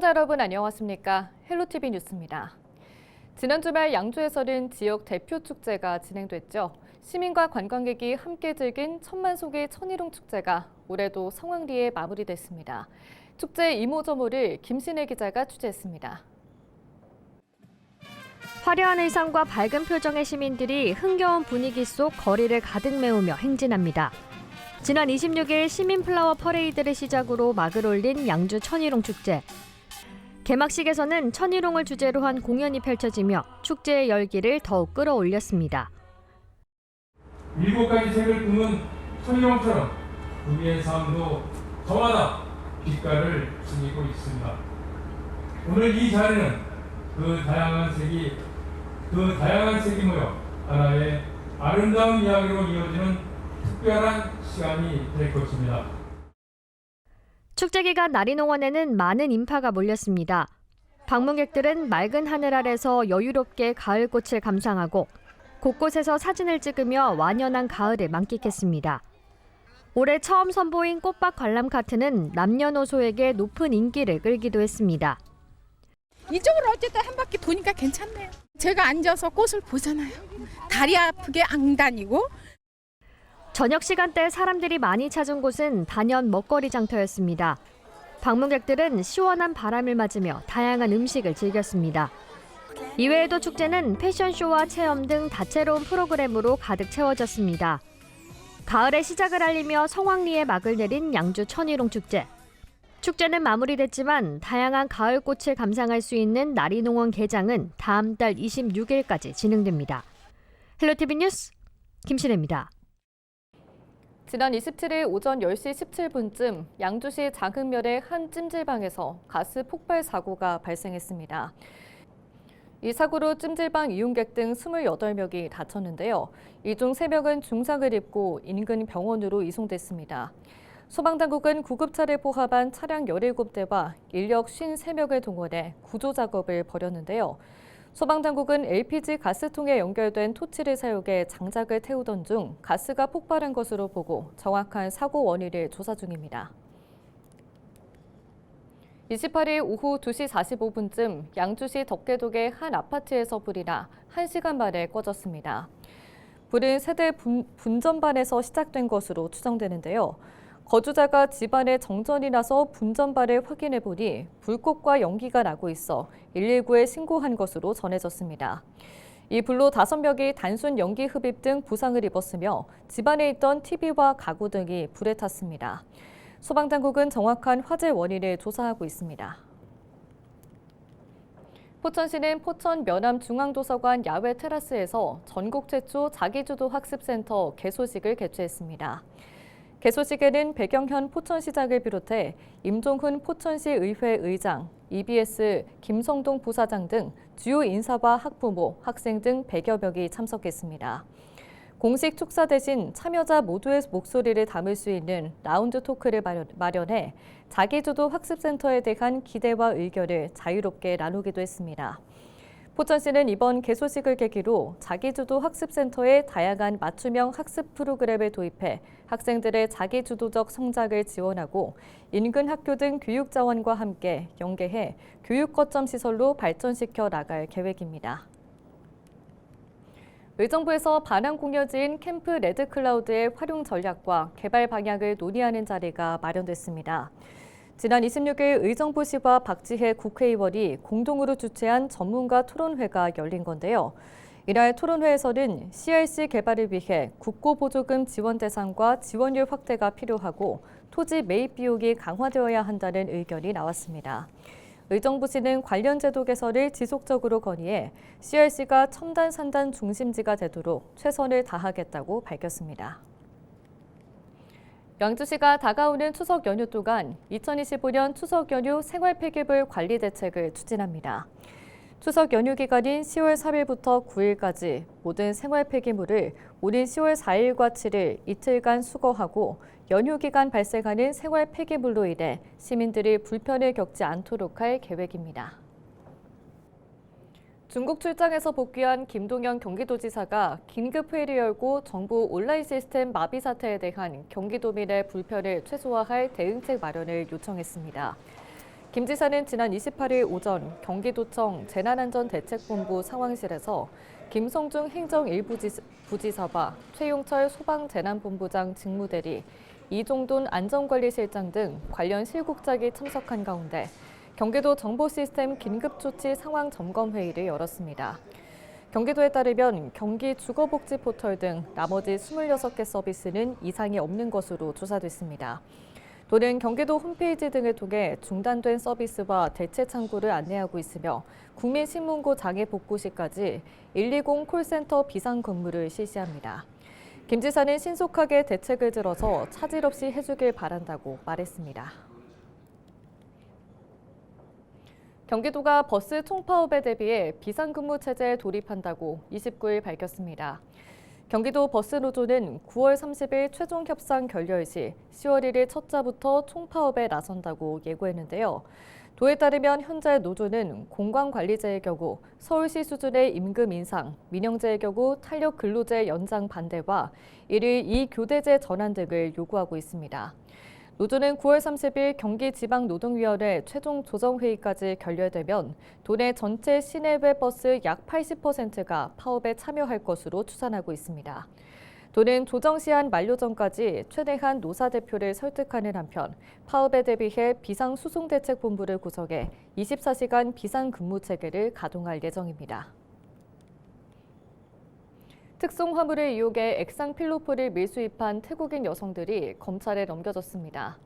시청자 여러분 안녕하십니까? 헬로티비 뉴스입니다. 지난 주말 양주에서는 지역 대표 축제가 진행됐죠. 시민과 관광객이 함께 즐긴 천만송이 천일홍 축제가 올해도 성황리에 마무리됐습니다. 축제 이모저모를 김신혜 기자가 취재했습니다. 화려한 의상과 밝은 표정의 시민들이 흥겨운 분위기 속 거리를 가득 메우며 행진합니다. 지난 26일 시민 플라워 퍼레이드를 시작으로 막을 올린 양주 천일홍 축제. 개막식에서는 천일홍을 주제로 한 공연이 펼쳐지며 축제의 열기를 더욱 끌어올렸습니다. 7가지 색을 품은 천일홍처럼 우리의 삶도 저마다 빛깔을 지니고 있습니다. 오늘 이 자리는 그 다양한 색이 모여 하나의 아름다운 이야기로 이어지는 특별한 시간이 될 것입니다. 축제 기간 나리농원에는 많은 인파가 몰렸습니다. 방문객들은 맑은 하늘 아래서 여유롭게 가을꽃을 감상하고 곳곳에서 사진을 찍으며 완연한 가을을 만끽했습니다. 올해 처음 선보인 꽃밭 관람 카트는 남녀노소에게 높은 인기를 끌기도 했습니다. 이쪽으로 어쨌든 한 바퀴 도니까 괜찮네요. 제가 앉아서 꽃을 보잖아요. 다리 아프게 안 다니고. 저녁 시간대 사람들이 많이 찾은 곳은 단연 먹거리 장터였습니다. 방문객들은 시원한 바람을 맞으며 다양한 음식을 즐겼습니다. 이외에도 축제는 패션쇼와 체험 등 다채로운 프로그램으로 가득 채워졌습니다. 가을의 시작을 알리며 성황리에 막을 내린 양주 천일홍 축제. 축제는 마무리됐지만 다양한 가을꽃을 감상할 수 있는 나리농원 개장은 다음 달 26일까지 진행됩니다. 헬로티비 뉴스 김신혜입니다. 지난 27일 오전 10시 17분쯤 양주시 장흥면의 한 찜질방에서 가스 폭발 사고가 발생했습니다. 이 사고로 찜질방 이용객 등 28명이 다쳤는데요. 이 중 3명은 중상을 입고 인근 병원으로 이송됐습니다. 소방당국은 구급차를 포함한 차량 17대와 인력 53명을 동원해 구조 작업을 벌였는데요. 소방당국은 LPG 가스통에 연결된 토치를 사용해 장작을 태우던 중 가스가 폭발한 것으로 보고 정확한 사고 원인을 조사 중입니다. 28일 오후 2시 45분쯤 양주시 덕계동의 한 아파트에서 불이 나 1시간 만에 꺼졌습니다. 불은 세대 분전반에서 시작된 것으로 추정되는데요. 거주자가 집안에 정전이 나서 분전반을 확인해 보니 불꽃과 연기가 나고 있어 119에 신고한 것으로 전해졌습니다. 이 불로 5명이 단순 연기 흡입 등 부상을 입었으며 집안에 있던 TV와 가구 등이 불에 탔습니다. 소방당국은 정확한 화재 원인을 조사하고 있습니다. 포천시는 포천 면암중앙도서관 야외 테라스에서 전국 최초 자기주도 학습센터 개소식을 개최했습니다. 개소식에는 백영현 포천시장을 비롯해 임종훈 포천시 의회 의장, EBS 김성동 부사장 등 주요 인사와 학부모, 학생 등 100여 명이 참석했습니다. 공식 축사 대신 참여자 모두의 목소리를 담을 수 있는 라운드 토크를 마련해 자기주도 학습센터에 대한 기대와 의견을 자유롭게 나누기도 했습니다. 포천시는 이번 개소식을 계기로 자기주도 학습센터에 다양한 맞춤형 학습 프로그램을 도입해 학생들의 자기주도적 성장을 지원하고 인근 학교 등 교육 자원과 함께 연계해 교육 거점 시설로 발전시켜 나갈 계획입니다. 의정부에서 반환 공여지인 캠프 레드클라우드의 활용 전략과 개발 방향을 논의하는 자리가 마련됐습니다. 지난 26일 의정부시와 박지혜 국회의원이 공동으로 주최한 전문가 토론회가 열린 건데요. 이날 토론회에서는 CRC 개발을 위해 국고보조금 지원 대상과 지원율 확대가 필요하고 토지 매입 비용이 강화되어야 한다는 의견이 나왔습니다. 의정부시는 관련 제도 개선을 지속적으로 건의해 CRC가 첨단 산단 중심지가 되도록 최선을 다하겠다고 밝혔습니다. 양주시가 다가오는 추석 연휴 동안 2025년 추석 연휴 생활 폐기물 관리 대책을 추진합니다. 추석 연휴 기간인 10월 3일부터 9일까지 모든 생활 폐기물을 오는 10월 4일과 7일 이틀간 수거하고 연휴 기간 발생하는 생활 폐기물로 인해 시민들이 불편을 겪지 않도록 할 계획입니다. 중국 출장에서 복귀한 김동연 경기도지사가 긴급회의를 열고 정부 온라인 시스템 마비 사태에 대한 경기도민의 불편을 최소화할 대응책 마련을 요청했습니다. 김 지사는 지난 28일 오전 경기도청 재난안전대책본부 상황실에서 김성중 행정 1부 부지사와 최용철 소방재난본부장 직무대리, 이종돈 안전관리실장 등 관련 실국장이 참석한 가운데 경기도 정보시스템 긴급조치 상황 점검회의를 열었습니다. 경기도에 따르면 경기 주거복지 포털 등 나머지 26개 서비스는 이상이 없는 것으로 조사됐습니다. 도는 경기도 홈페이지 등을 통해 중단된 서비스와 대체 창구를 안내하고 있으며 국민신문고 장애복구시까지 120 콜센터 비상 근무를 실시합니다. 김 지사는 신속하게 대책을 들어서 차질 없이 해주길 바란다고 말했습니다. 경기도가 버스 총파업에 대비해 비상근무 체제에 돌입한다고 29일 밝혔습니다. 경기도 버스 노조는 9월 30일 최종 협상 결렬 시 10월 1일 첫자부터 총파업에 나선다고 예고했는데요. 도에 따르면 현재 노조는 공관관리제의 경우 서울시 수준의 임금 인상, 민영제의 경우 탄력 근로제 연장 반대와 1일 2교대제 전환 등을 요구하고 있습니다. 노조는 9월 30일 경기지방노동위원회 최종 조정회의까지 결렬되면 도내 전체 시내외 버스 약 80%가 파업에 참여할 것으로 추산하고 있습니다. 도는 조정시한 만료 전까지 최대한 노사 대표를 설득하는 한편 파업에 대비해 비상수송대책본부를 구성해 24시간 비상근무 체계를 가동할 예정입니다. 특송화물을 이용해 액상필로포를 밀수입한 태국인 여성들이 검찰에 넘겨졌습니다.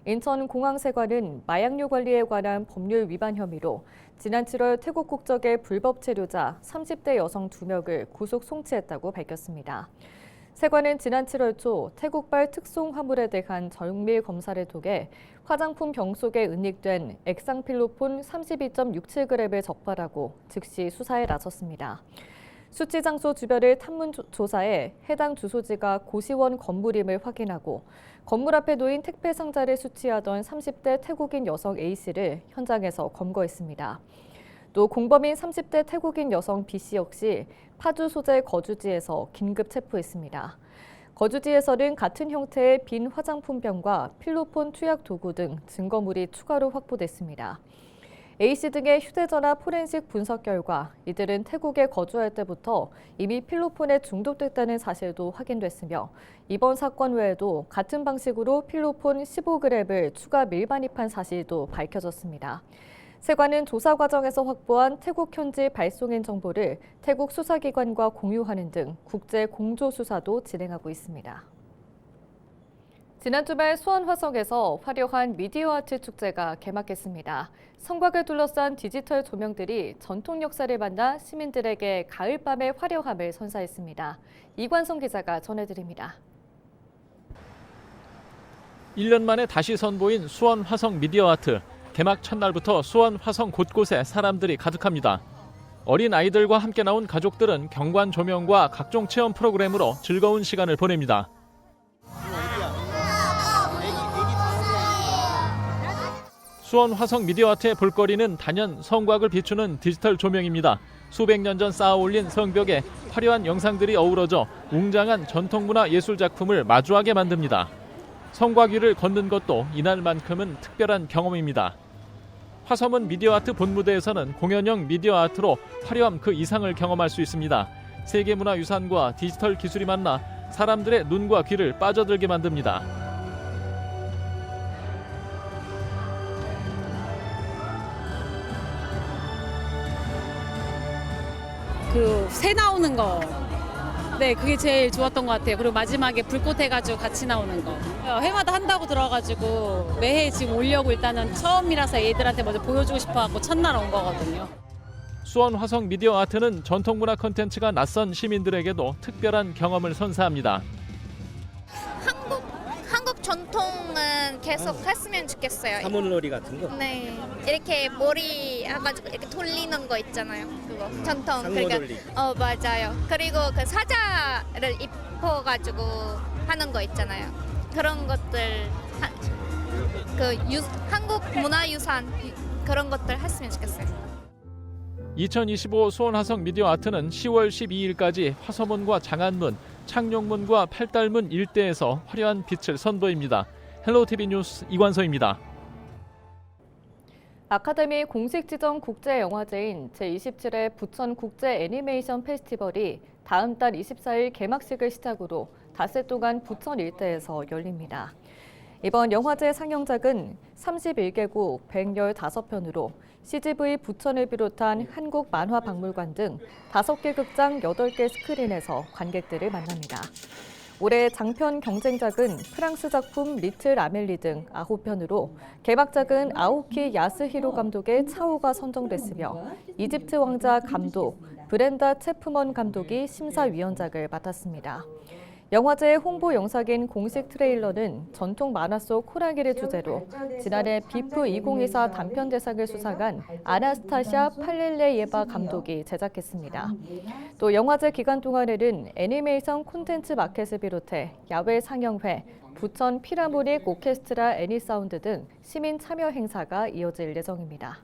인천공항세관은 마약류 관리에 관한 법률 위반 혐의로 지난 7월 태국 국적의 불법 체류자 30대 여성 2명을 구속 송치했다고 밝혔습니다. 세관은 지난 7월 초 태국발 특송화물에 대한 정밀 검사를 통해 화장품 병 속에 은닉된 액상필로폰 32.67g을 적발하고 즉시 수사에 나섰습니다. 수치 장소 주변을 탐문 조사해 해당 주소지가 고시원 건물임을 확인하고 건물 앞에 놓인 택배 상자를 수취하던 30대 태국인 여성 A씨를 현장에서 검거했습니다. 또 공범인 30대 태국인 여성 B씨 역시 파주 소재 거주지에서 긴급 체포했습니다. 거주지에서는 같은 형태의 빈 화장품병과 필로폰 투약 도구 등 증거물이 추가로 확보됐습니다. A씨 등의 휴대전화 포렌식 분석 결과 이들은 태국에 거주할 때부터 이미 필로폰에 중독됐다는 사실도 확인됐으며 이번 사건 외에도 같은 방식으로 필로폰 15g을 추가 밀반입한 사실도 밝혀졌습니다. 세관은 조사 과정에서 확보한 태국 현지 발송인 정보를 태국 수사기관과 공유하는 등 국제 공조 수사도 진행하고 있습니다. 지난 주말 수원 화성에서 화려한 미디어 아트 축제가 개막했습니다. 성곽을 둘러싼 디지털 조명들이 전통 역사를 만나 시민들에게 가을밤의 화려함을 선사했습니다. 이관성 기자가 전해드립니다. 1년 만에 다시 선보인 수원 화성 미디어 아트. 개막 첫날부터 수원 화성 곳곳에 사람들이 가득합니다. 어린 아이들과 함께 나온 가족들은 경관 조명과 각종 체험 프로그램으로 즐거운 시간을 보냅니다. 수원 화성 미디어 아트의 볼거리는 단연 성곽을 비추는 디지털 조명입니다. 수백 년 전 쌓아 올린 성벽에 화려한 영상들이 어우러져 웅장한 전통문화 예술 작품을 마주하게 만듭니다. 성곽 위를 걷는 것도 이날만큼은 특별한 경험입니다. 화섬은 미디어 아트 본무대에서는 공연형 미디어 아트로 화려함 그 이상을 경험할 수 있습니다. 세계문화유산과 디지털 기술이 만나 사람들의 눈과 귀를 빠져들게 만듭니다. 그 새 나오는 거, 네 그게 제일 좋았던 것 같아요. 그리고 마지막에 불꽃 해가지고 같이 나오는 거. 해마다 한다고 들어가지고 매해 지금 오려고 일단은 처음이라서 애들한테 먼저 보여주고 싶어갖고 첫날 온 거거든요. 수원 화성 미디어 아트는 전통문화 콘텐츠가 낯선 시민들에게도 특별한 경험을 선사합니다. 한국 전통은 계속 했으면 좋겠어요. 사물놀이 같은 거? 네, 이렇게 머리 해가지고 이렇게 돌리는 거 있잖아요. 그거 전통. 상모놀이. 맞아요. 그리고 그 사자를 입혀가지고 하는 거 있잖아요. 그런 것들 한국 문화유산 그런 것들 했으면 좋겠어요. 2025 수원 화성 미디어 아트는 10월 12일까지 화서문과 장안문, 창룡문과 팔달문 일대에서 화려한 빛을 선보입니다. 헬로티비 뉴스 이관서입니다. 아카데미 공식 지정 국제영화제인 제27회 부천 국제 애니메이션 페스티벌이 다음 달 24일 개막식을 시작으로 닷새 동안 부천 일대에서 열립니다. 이번 영화제 상영작은 31개국 115편으로 CGV 부천을 비롯한 한국 만화박물관 등 5개 극장 8개 스크린에서 관객들을 만납니다. 올해 장편 경쟁작은 프랑스 작품 리틀 아멜리 등 9편으로 개막작은 아오키 야스히로 감독의 차오가 선정됐으며 이집트 왕자 감독 브렌다 체프먼 감독이 심사위원작을 맡았습니다. 영화제 홍보 영상인 공식 트레일러는 전통 만화 속 호랑이를 주제로 지난해 비프 2024 단편 대상을 수상한 아나스타샤 팔렐레예바 감독이 제작했습니다. 또 영화제 기간 동안에는 애니메이션 콘텐츠 마켓을 비롯해 야외 상영회, 부천 피라모닉 오케스트라 애니사운드 등 시민 참여 행사가 이어질 예정입니다.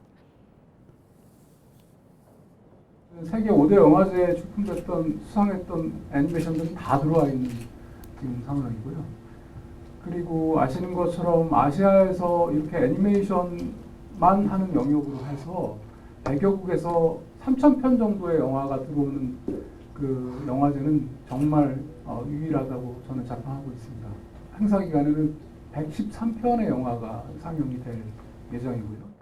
세계 5대 영화제에 출품됐던 수상했던 애니메이션들이 다 들어와 있는 지금 상황이고요. 그리고 아시는 것처럼 아시아에서 이렇게 애니메이션만 하는 영역으로 해서 100여국에서 3,000편 정도의 영화가 들어오는 그 영화제는 정말 유일하다고 저는 자평하고 있습니다. 행사 기간에는 113편의 영화가 상영이 될 예정이고요.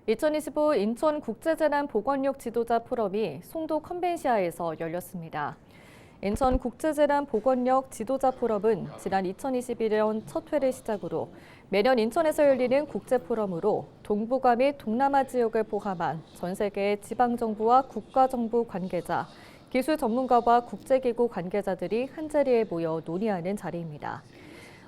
2025 인천국제재난보건력 지도자 포럼이 송도 컨벤시아에서 열렸습니다. 인천국제재난보건력 지도자 포럼은 지난 2021년 첫 회를 시작으로 매년 인천에서 열리는 국제포럼으로 동북아 및 동남아 지역을 포함한 전 세계의 지방정부와 국가정부 관계자, 기술 전문가와 국제기구 관계자들이 한자리에 모여 논의하는 자리입니다.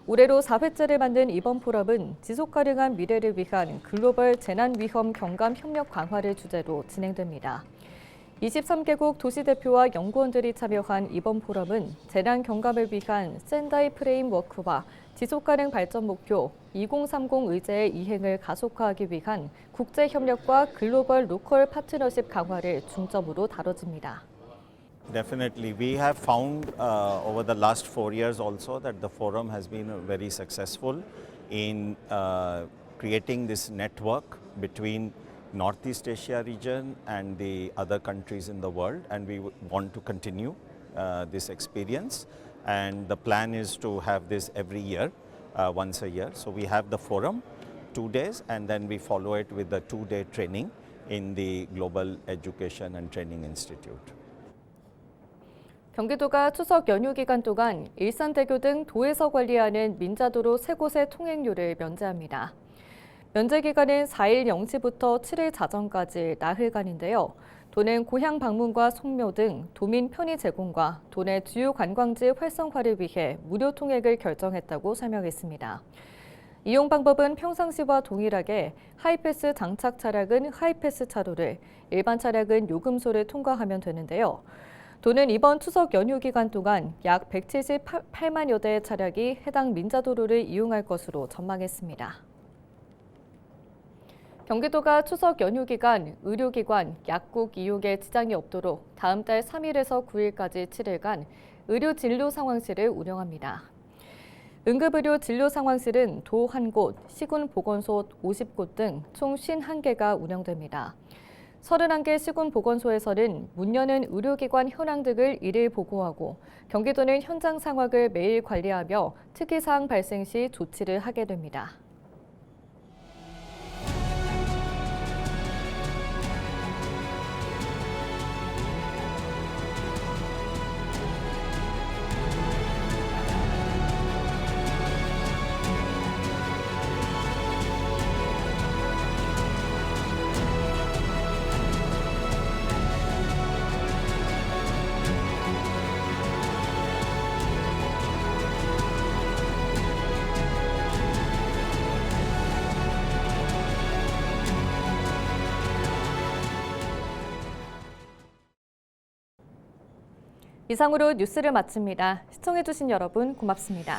올해로 4회째를 만든 이번 포럼은 지속가능한 미래를 위한 글로벌 재난위험 경감 협력 강화를 주제로 진행됩니다. 23개국 도시대표와 연구원들이 참여한 이번 포럼은 재난 경감을 위한 샌다이 프레임워크와 지속가능 발전 목표 2030 의제의 이행을 가속화하기 위한 국제협력과 글로벌 로컬 파트너십 강화를 중점으로 다뤄집니다. Definitely. We have found over the last 4 years also that the forum has been very successful in creating this network between Northeast Asia region and the other countries in the world, and we want to continue this experience, and the plan is to have this every year, once a year. So we have the forum 2 days, and then we follow it with the 2-day training in the Global Education and Training Institute. 경기도가 추석 연휴 기간 동안 일산대교 등 도에서 관리하는 민자도로 3곳의 통행료를 면제합니다. 면제 기간은 4일 0시부터 7일 자정까지 나흘간인데요. 도는 고향 방문과 송묘 등 도민 편의 제공과 도내 주요 관광지 활성화를 위해 무료 통행을 결정했다고 설명했습니다. 이용 방법은 평상시와 동일하게 하이패스 장착 차량은 하이패스 차로를, 일반 차량은 요금소를 통과하면 되는데요. 도는 이번 추석 연휴 기간 동안 약 178만여 대의 차량이 해당 민자도로를 이용할 것으로 전망했습니다. 경기도가 추석 연휴 기간 의료기관, 약국 이용에 지장이 없도록 다음 달 3일에서 9일까지 7일간 의료진료상황실을 운영합니다. 응급의료진료상황실은 도 1곳, 시군보건소 50곳 등 총 51개가 운영됩니다. 31개 시군보건소에서는 문 여는 의료기관 현황 등을 일일 보고하고 경기도는 현장 상황을 매일 관리하며 특이사항 발생 시 조치를 하게 됩니다. 이상으로 뉴스를 마칩니다. 시청해주신 여러분 고맙습니다.